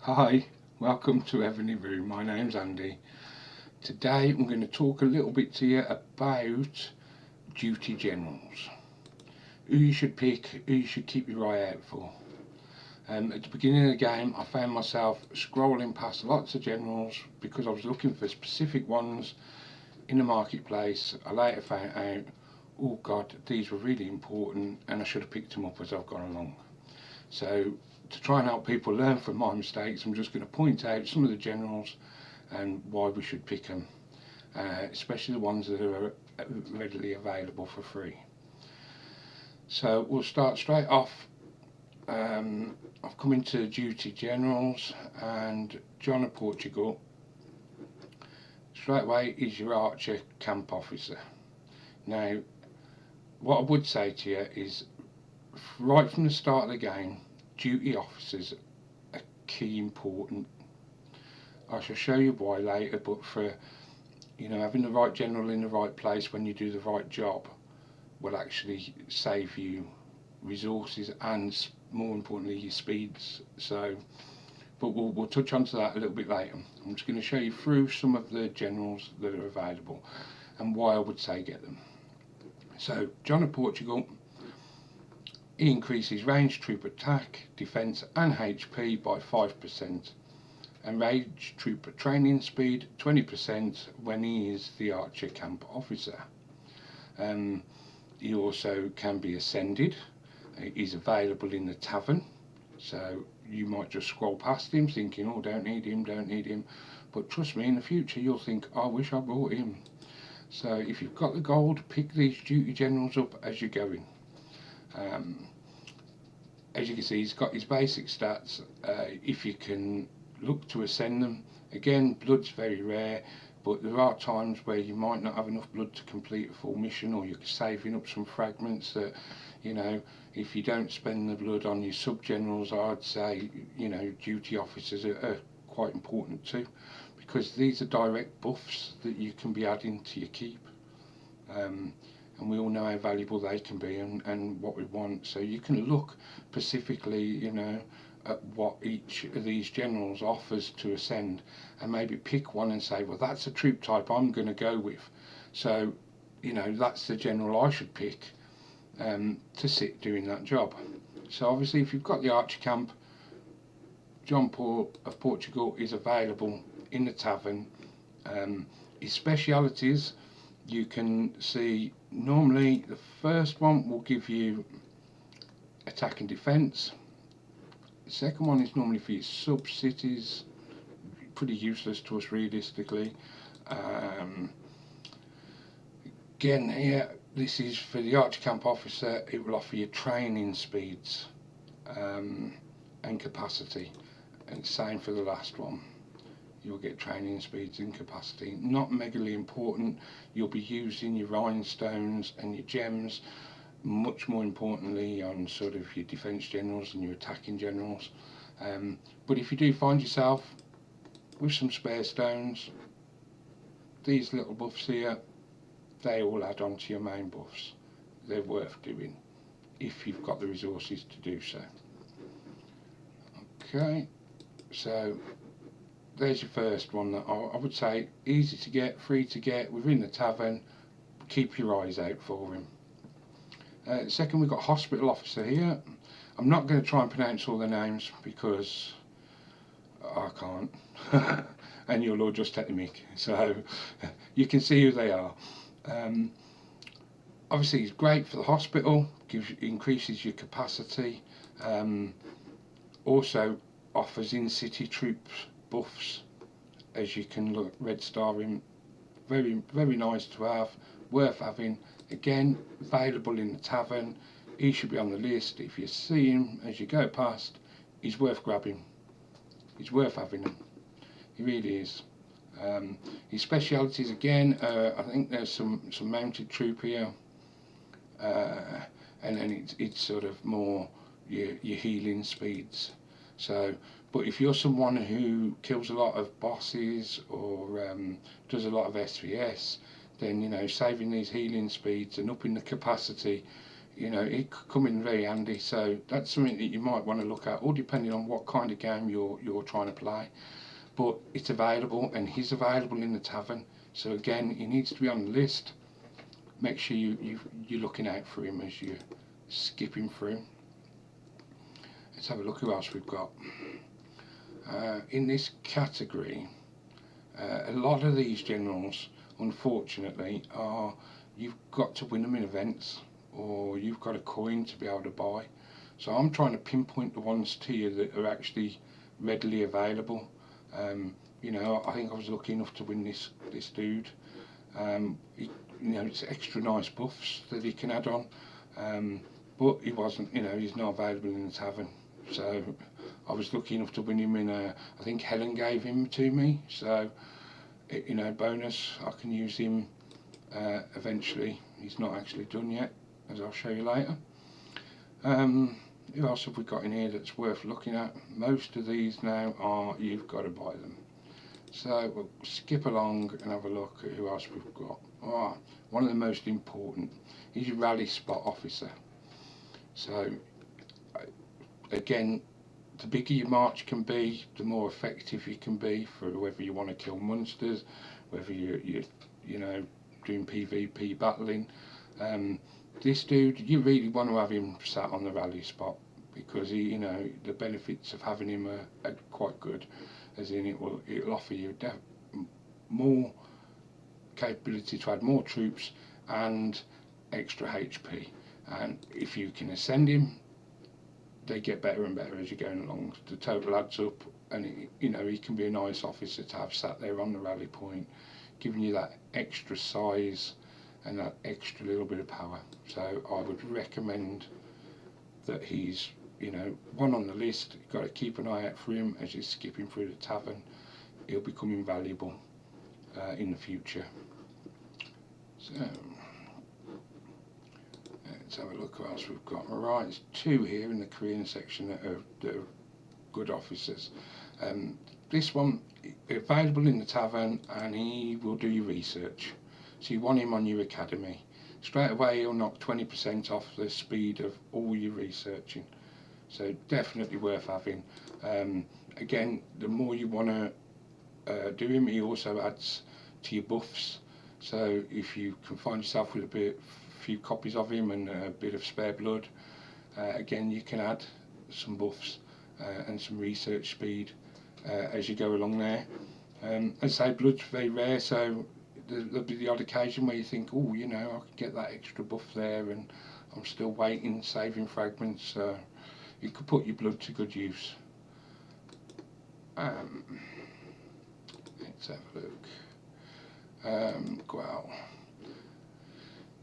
Hi, welcome to Evony-roo. My name's Andy. Today I'm going to talk a little bit to you about duty generals. Who you should pick, who you should keep your eye out for. At the beginning of the game I found myself scrolling past lots of generals because I was looking for specific ones in the marketplace. I later found out, oh God, these were really important and I should have picked them up as I've gone along. So to try and help people learn from my mistakes, I'm just going to point out some of the generals and why we should pick them, especially the ones that are readily available for free. So we'll start straight off. I've come into duty generals, and John of Portugal straight away is your archer camp officer. Now what I would say to you is, right from the start of the game, duty officers are key important. I shall show you why later, but for having the right general in the right place when you do the right job will actually save you resources and, more importantly, your speeds. So, but we'll touch onto that a little bit later. I'm just going to show you through some of the generals that are available and why I would say get them. So, John of Portugal, he increases range, troop attack, defence and HP by 5%, and range trooper training speed 20% when he is the archer camp officer. He also can be ascended. He's available in the tavern, so you might just scroll past him thinking, oh, don't need him, but trust me, in the future you'll think, I wish I brought him. So if you've got the gold, pick these duty generals up as you're going. As you can see, he's got his basic stats. If you can look to ascend them, again, blood's very rare, but there are times where you might not have enough blood to complete a full mission, or you're saving up some fragments that, if you don't spend the blood on your sub-generals, I'd say, duty officers are quite important too, because these are direct buffs that you can be adding to your keep. And we all know how valuable they can be and what we want. So you can look specifically, at what each of these generals offers to ascend, and maybe pick one and say, well, that's a troop type I'm going to go with. So, that's the general I should pick to sit doing that job. So obviously, if you've got the archer camp, John of Portugal is available in the tavern. His specialities, you can see, normally the first one will give you attack and defence. The second one is normally for your sub-cities, pretty useless to us realistically. Again here, this is for the archer camp officer. It will offer you training speeds and capacity, and same for the last one. You'll get training speeds and capacity. Not megally important. You'll be using your rhinestones and your gems, much more importantly on sort of your defence generals and your attacking generals. But if you do find yourself with some spare stones, these little buffs here, they all add on to your main buffs. They're worth doing if you've got the resources to do so. Okay, so there's your first one that I would say easy to get, free to get, within the tavern. Keep your eyes out for him. Second, we've got hospital officer here. I'm not going to try and pronounce all the names because I can't and you'll all just take the mic, so you can see who they are. Obviously he's great for the hospital, increases your capacity, also offers in-city troops buffs, as you can look, red star him. Very nice to have, worth having. Again, available in the tavern. He should be on the list. If you see him as you go past, he's worth grabbing. He's worth having him. He really is. His specialities, again, I think there's some mounted troop here, and then it's sort of more your healing speeds. So, but if you're someone who kills a lot of bosses or does a lot of SVS, then saving these healing speeds and upping the capacity you know, it could come in very handy. So that's something that you might want to look at, all depending on what kind of game you're trying to play. But it's available, and he's available in the tavern. So again, he needs to be on the list. Make sure you're looking out for him as you're skipping through. Let's have a look who else we've got. In this category, a lot of these generals, unfortunately, are you've got to win them in events, or you've got a coin to be able to buy. So I'm trying to pinpoint the ones to you that are actually readily available. You know, I think I was lucky enough to win this dude. You know, it's extra nice buffs that he can add on, but he wasn't. You know, he's not available in the tavern. So I was lucky enough to win him in a. I think Helen gave him to me. So you know, bonus. I can use him eventually. He's not actually done yet, as I'll show you later. Who else have we got in here that's worth looking at? Most of these now are you've got to buy them. So we'll skip along and have a look at who else we've got. One of the most important is your rally spot officer. So again, the bigger your march can be, the more effective you can be for whether you want to kill monsters, whether you know, doing PvP battling. This dude, you really want to have him sat on the rally spot, because he, you know, the benefits of having him are quite good, as in it'll offer you more capability to add more troops and extra HP. And if you can ascend him, they get better and better as you're going along. The total adds up, and you know, he can be a nice officer to have sat there on the rally point, giving you that extra size and that extra little bit of power. So I would recommend that he's, you know, one on the list. You've got to keep an eye out for him as you're skipping through the tavern. He'll become invaluable in the future. So let's have a look what else we've got. Alright, there's two here in the Korean section that are good officers. This one, available in the tavern, and he will do your research. So you want him on your academy. Straight away he'll knock 20% off the speed of all your researching. So definitely worth having. Again, the more you want to do him, he also adds to your buffs. So if you can find yourself with a few copies of him and a bit of spare blood, again you can add some buffs and some research speed as you go along there. As I say, blood's very rare, so there'll be the odd occasion where you think, oh, you know, I could get that extra buff there, and I'm still waiting, saving fragments. You could put your blood to good use. Let's have a look. Well,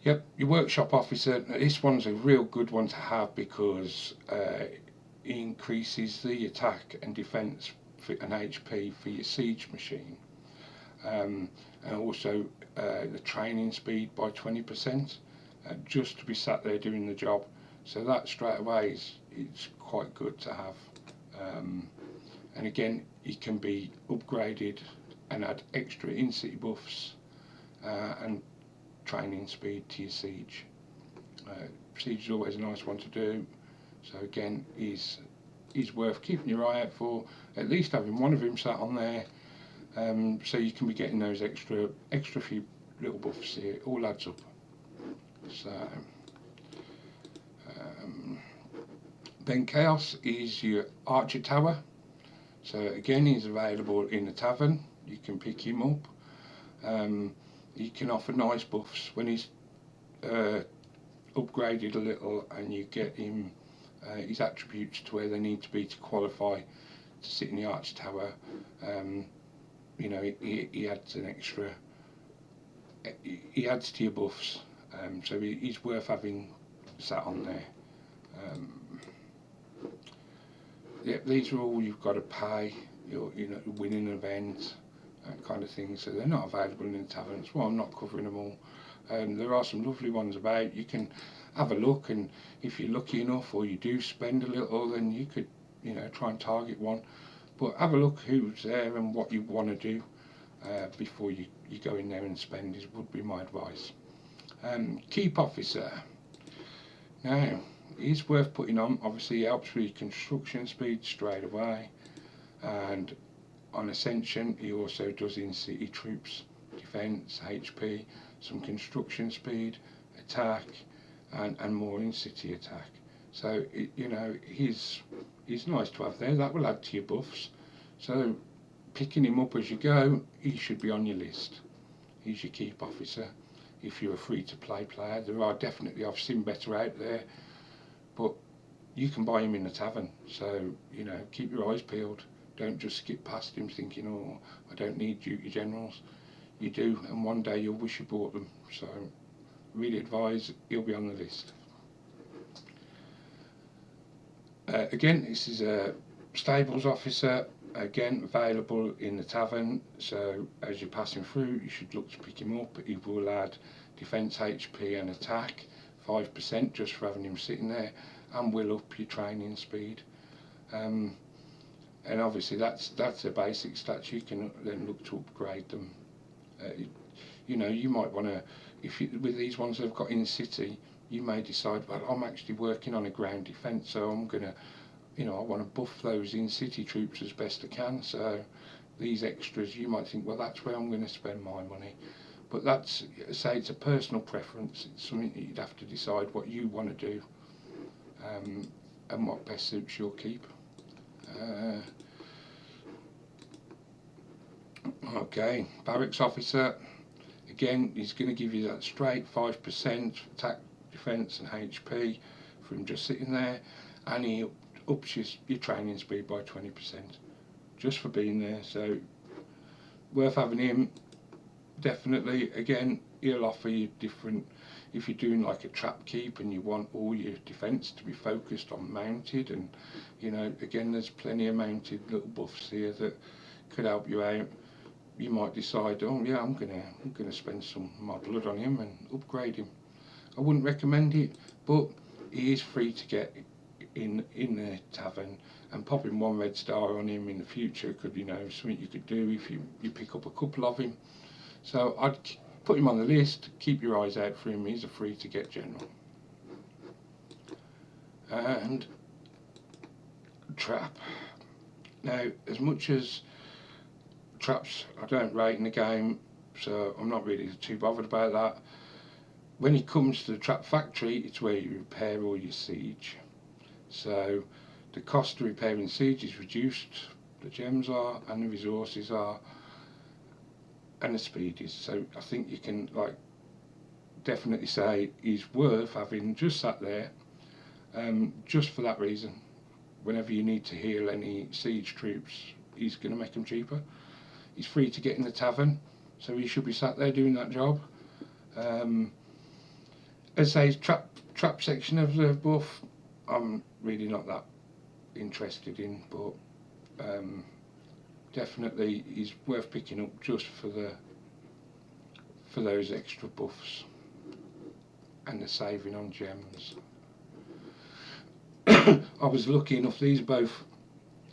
yep, your workshop officer. This one's a real good one to have, because it increases the attack and defense and HP for your siege machine, and also the training speed by 20%, just to be sat there doing the job. So that straight away it's quite good to have. And again, it can be upgraded and add extra in-city buffs and training speed to your siege. Siege is always a nice one to do. So again, he's worth keeping your eye out for. At least having one of him sat on there, so you can be getting those extra few little buffs here. It all adds up. So then Chaos is your archer tower. So again, he's available in the tavern. You can pick him up. He can offer nice buffs when he's upgraded a little, and you get him his attributes to where they need to be to qualify to sit in the archer tower. You know, he adds an extra. He adds to your buffs, so he's worth having sat on there. Yep, these are all you've got to pay. You know, winning events, that kind of thing. So they're not available in the taverns. Well, I'm not covering them all. There are some lovely ones about. You can have a look, and if you're lucky enough, or you do spend a little, then you could, you know, try and target one. But have a look who's there and what you want to do before you go in there and spend, would be my advice. Keep officer. Now, he's worth putting on. Obviously, he helps with construction speed straight away, and on Ascension, he also does in city troops, defence, HP, some construction speed, attack, and more in city attack. So he's nice to have there. That will add to your buffs. So picking him up as you go, he should be on your list. He's your keep officer. If you're a free-to-play player, there are definitely, I've seen better out there, but you can buy him in the tavern. So keep your eyes peeled. Don't just skip past him thinking, oh, I don't need duty generals. You do, and one day you'll wish you bought them. So really advise, he'll be on the list. Again, this is a stables officer, again available in the tavern, so as you're passing through you should look to pick him up. He will add defence, HP and attack 5% just for having him sitting there, and will up your training speed. And obviously that's the basic stats. You can then look to upgrade them. You might want to, with these ones that I've got in city, you may decide, well, I'm actually working on a ground defence, so I'm gonna, I want to buff those in city troops as best I can. So these extras, you might think, well, that's where I'm going to spend my money. But that's, say, it's a personal preference. It's something that you'd have to decide what you want to do, and what best suits your keep. Okay, barracks officer. Again, he's going to give you that straight 5% attack, defence and HP from just sitting there, and he ups your training speed by 20% just for being there. So worth having him, definitely. Again, he'll offer you different, if you're doing like a trap keep and you want all your defence to be focused on mounted, and again, there's plenty of mounted little buffs here that could help you out. You might decide, oh yeah, I'm gonna spend some of my blood on him and upgrade him. I wouldn't recommend it, but he is free to get in the tavern, and popping 1 red star on him in the future could be something you could do if you pick up a couple of him. So I'd put him on the list, keep your eyes out for him. He's a free to get general. And trap. Now, as much as traps I don't rate in the game, so I'm not really too bothered about that. When it comes to the trap factory, it's where you repair all your siege. So the cost of repairing siege is reduced, the gems are, and the resources are, and the speed is. So I think you can definitely say he's worth having just sat there, just for that reason. Whenever you need to heal any siege troops, he's going to make them cheaper. He's free to get in the tavern, so he should be sat there doing that job. As I say, trap section of the buff, I'm really not that interested in, but definitely he's worth picking up just for those extra buffs and the saving on gems. I was lucky enough, these both,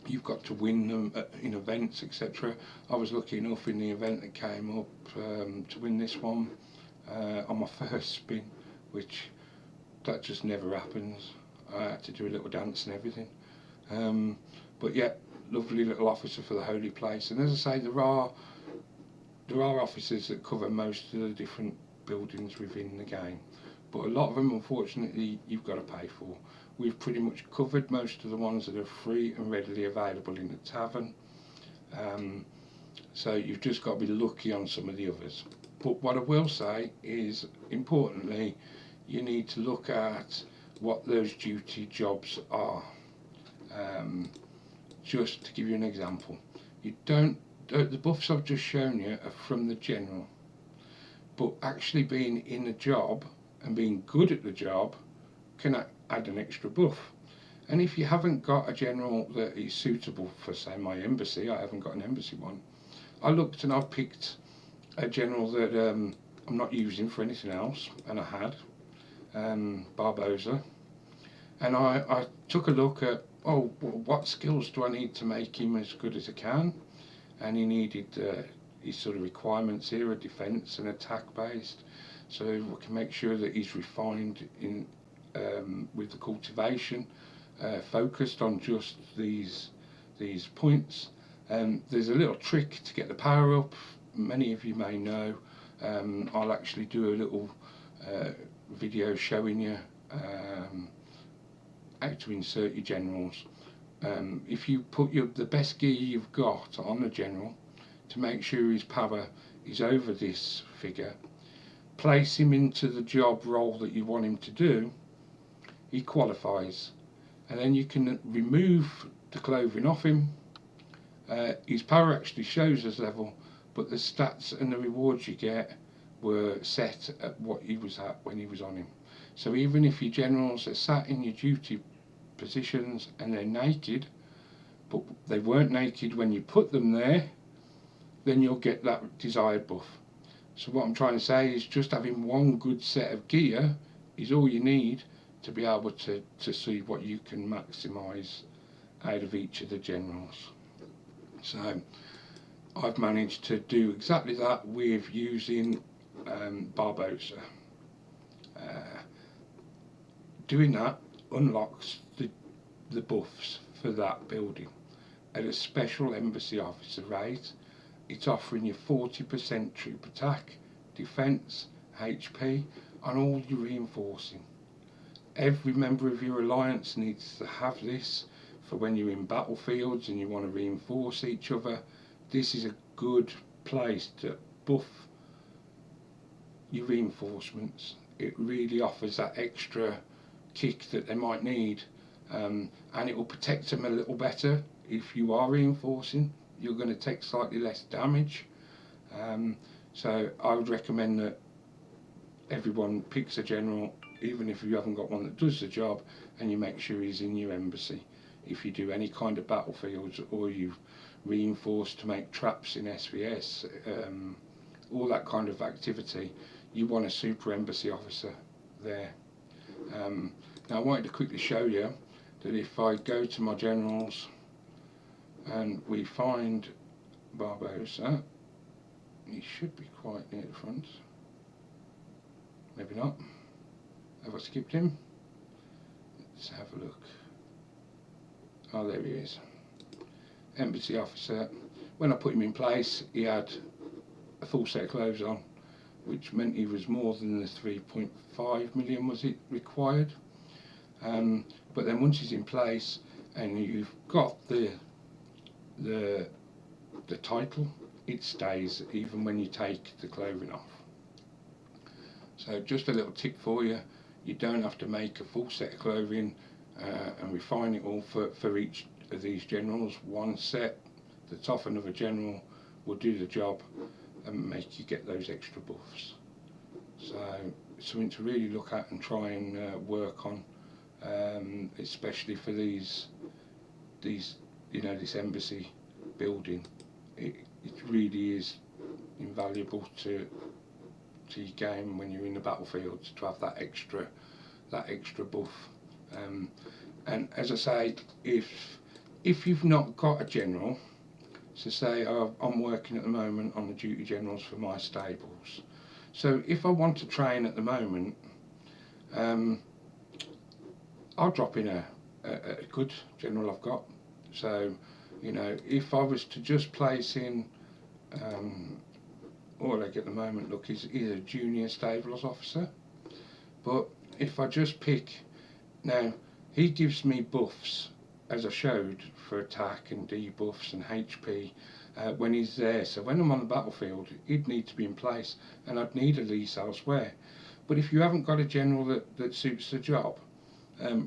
you've got to win them in events, etc. I was lucky enough in the event that came up to win this one on my first spin, which that just never happens. I had to do a little dance and everything. But yeah, lovely little officer for the holy place. And as I say, there are officers that cover most of the different buildings within the game, but a lot of them, unfortunately, you've got to pay for. We've pretty much covered most of the ones that are free and readily available in the tavern, so you've just got to be lucky on some of the others. But what I will say is, importantly, you need to look at what those duty jobs are. Just to give you an example, the buffs I've just shown you are from the general, but actually being in a job and being good at the job can add an extra buff. And if you haven't got a general that is suitable for, say, my embassy, I haven't got an embassy one, I looked and I picked a general that I'm not using for anything else, and I had Barbosa, and I took a look at, what skills do I need to make him as good as I can, and he needed his sort of requirements here are defence and attack based, so we can make sure that he's refined in with the cultivation, focused on just these points. There's a little trick to get the power up. Many of you may know. I'll actually do a little video showing you how to insert your generals. If you put the best gear you've got on the general to make sure his power is over this figure, place him into the job role that you want him to do, he qualifies, and then you can remove the clothing off him. His power actually shows as level, but the stats and the rewards you get were set at what he was at when he was on him. So even if your generals are sat in your duty positions and they're naked, but they weren't naked when you put them there, then you'll get that desired buff. So what I'm trying to say is just having one good set of gear is all you need to be able to see what you can maximise out of each of the generals. So I've managed to do exactly that with using Barbosa. Doing that unlocks the buffs for that building at a special embassy officer rate. It's offering you 40% troop attack, defence, HP on all your reinforcing. Every member of your alliance needs to have this for when you're in battlefields and you want to reinforce each other. This is a good place to buff your reinforcements. It really offers that extra kick that they might need, and it will protect them a little better. If you are reinforcing, you're going to take slightly less damage. So I would recommend that everyone picks a general, even if you haven't got one that does the job, and you make sure he's in your embassy. If you do any kind of battlefields, or you reinforce to make traps in SVS, all that kind of activity, you want a super embassy officer there. Now I wanted to quickly show you that if I go to my generals and we find Barbosa, he should be quite near the front. Maybe not. Have I skipped him? Let's have a look. Oh, there he is. Embassy officer. When I put him in place, he had a full set of clothes on, which meant he was more than the 3.5 million was it required. But then once he's in place and you've got the title, it stays even when you take the clothing off. So just a little tip for you: you don't have to make a full set of clothing and refine it all for each of these generals. One set that's off another general will do the job and make you get those extra buffs. So something to really look at and try and work on, especially for these this embassy building. It really is invaluable to your game when you're in the battlefield, to have that extra buff. And as I say, if you've not got a general, so say I'm working at the moment on the duty generals for my stables. So if I want to train at the moment, I'll drop in a good general I've got. So if I was to just place in Oleg at the moment, look, he's a junior stables officer, but if I just pick, now he gives me buffs as I showed for attack and debuffs and HP when he's there. So when I'm on the battlefield, he'd need to be in place and I'd need a lease elsewhere. But if you haven't got a general that suits the job,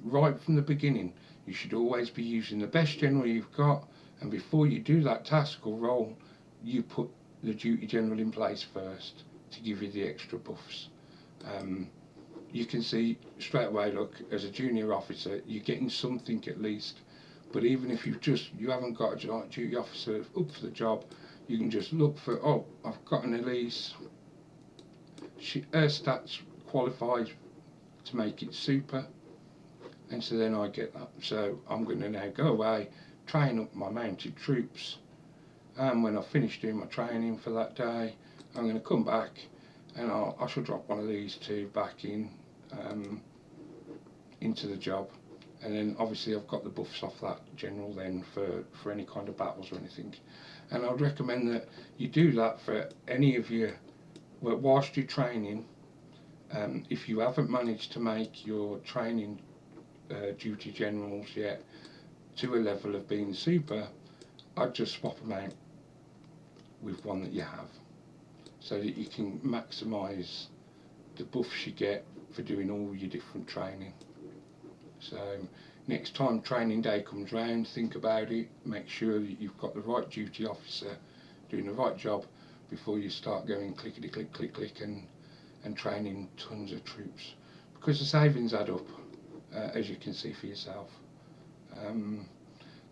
right from the beginning, you should always be using the best general you've got, and before you do that task or role, you put the duty general in place first to give you the extra buffs. You can see straight away, look, as a junior officer, you're getting something at least. But even if you haven't got a duty officer up for the job, you can just look for, oh, I've got an Elise. Her stats qualified to make it super, and so then I get that. So I'm going to now go away, train up my mounted troops, and when I've finished doing my training for that day, I'm going to come back and I shall drop one of these two back in into the job. And then obviously I've got the buffs off that general then for any kind of battles or anything. And I'd recommend that you do that for any of your, well, whilst you're training. If you haven't managed to make your training duty generals yet to a level of being super, I'd just swap them out with one that you have, so that you can maximise the buffs you get for doing all your different training. So next time training day comes round, think about it, make sure that you've got the right duty officer doing the right job before you start going clickety click click click and training tons of troops, because the savings add up, as you can see for yourself.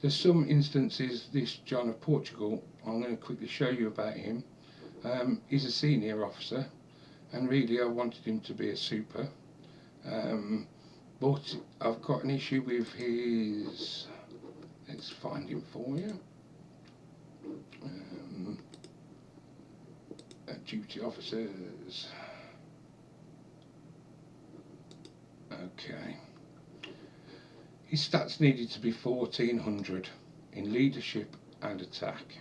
There's some instances, this John of Portugal, I'm going to quickly show you about him. He's a senior officer, and really I wanted him to be a super. But I've got an issue with his, let's find him for you, duty officers. Okay, his stats needed to be 1400 in leadership and attack,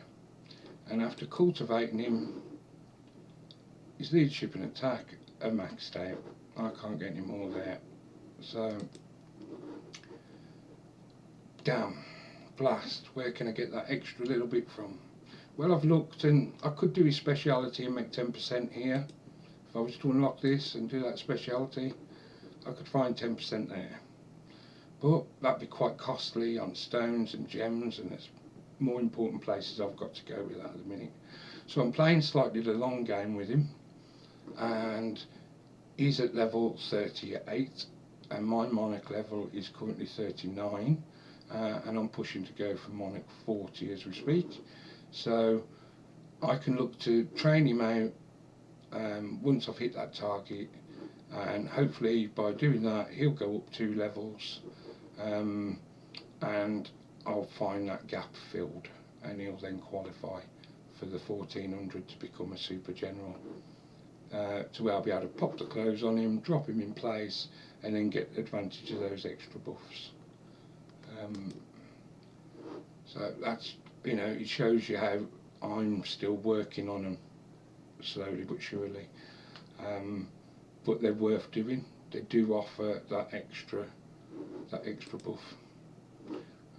and after cultivating him, his leadership and attack are maxed out. I can't get any more there. So, damn, blast, where can I get that extra little bit from? Well, I've looked, and I could do his speciality and make 10% here. If I was to unlock this and do that speciality, I could find 10% there. But that'd be quite costly on stones and gems, and there's more important places I've got to go with that at the minute. So I'm playing slightly the long game with him, and he's at level 38. And my monarch level is currently 39, and I'm pushing to go for monarch 40 as we speak. So I can look to train him out once I've hit that target, and hopefully by doing that he'll go up 2 levels, and I'll find that gap filled, and he'll then qualify for the 1400 to become a super general. To where I'll be able to pop the clothes on him, drop him in place, and then get advantage of those extra buffs. So that's, you know, it shows you how I'm still working on them slowly but surely. But they're worth doing. They do offer that extra buff.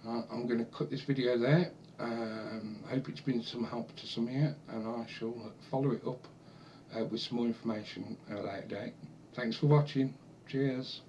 I'm going to cut this video there. I hope it's been some help to some of you, and I shall follow it up with some more information at a later date. Thanks for watching. Cheers.